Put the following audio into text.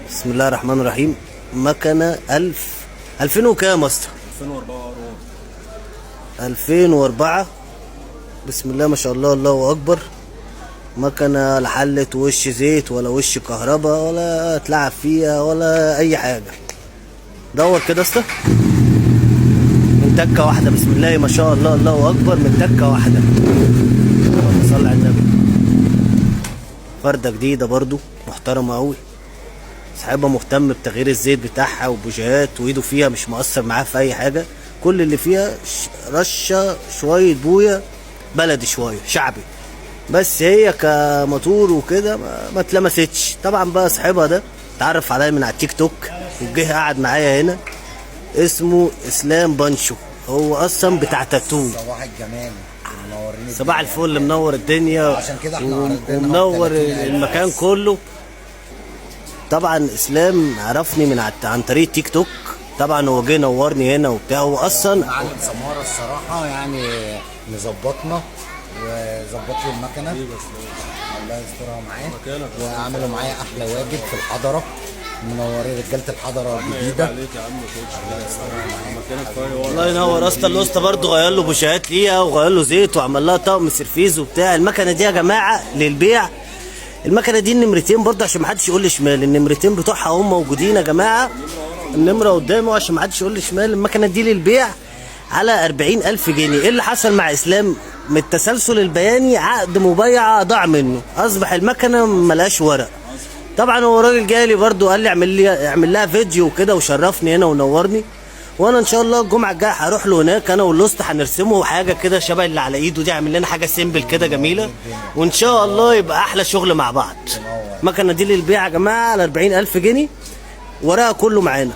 بسم الله الرحمن الرحيم. مكنة 2000 وكام يا اسطى؟ 2004. بسم الله ما شاء الله، الله اكبر. مكنة لا حلت وش زيت ولا وش كهرباء ولا تلعب فيها ولا اي حاجة. دور كده يا اسطى من تكة واحدة. بسم الله ما شاء الله، الله اكبر. من تكة واحدة. اللهم صل على النبي. فردة جديدة برضو محترمة اوي. صاحبها مهتم بتغيير الزيت بتاعها وبوجهات، وايده فيها مش مؤثر معاه في اي حاجه. كل اللي فيها رشه شويه بويه بلدي شويه شعبي، بس هي كموتور وكده ما اتلمستش. طبعا بقى صاحبها ده اتعرف عليا من على التيك توك وجه قعد معايا هنا. اسمه اسلام بانشو، هو اصلا بتاع تاتو. صباح الجمال، منورين صباح الفل، منور الدنيا. عشان كده احنا ومنور المكان كله. طبعا اسلام عرفني من عن طريق تيك توك. طبعا هو جه نورني هنا وبتاع. هو اصلا معلم سمارة الصراحه، يعني مظبطنا وظبط لي المكنه، الله يسترها معاه، وعملوا معايا احلى واجب في الحضره. منورين رجاله الحضره الجديده. الله ينور. اصلا الاسطى برضه غير له بوشات ليها وغير له زيت وعمل لها طقم سيرفيز وبتاع. المكنه دي يا جماعه للبيع. المكنه دي النمرتين برضه عشان ما حدش يقول لي شمال. النمرتين بتوعها هم موجودين يا جماعه. النمره قدامه عشان ما حدش يقول لي شمال. المكنه دي للبيع على 40,000 جنيه. ايه اللي حصل مع اسلام؟ من التسلسل البياني عقد مبايعه ضاع منه، اصبح المكنه ملهاش ورق. طبعا هو راجل جالي برضه قال لي اعمل لها فيديو وكده وشرفني هنا ونورني. وانا ان شاء الله الجمعه الجايه هروح له هناك انا واللوست، هنرسمه حاجه كده شبه اللي على ايده دي. عامل لنا حاجه سيمبل كده جميله، وان شاء الله يبقى احلى شغل مع بعض. المكنه دي للبيع يا جماعه على 40,000 جنيه. ورقها كله معانا.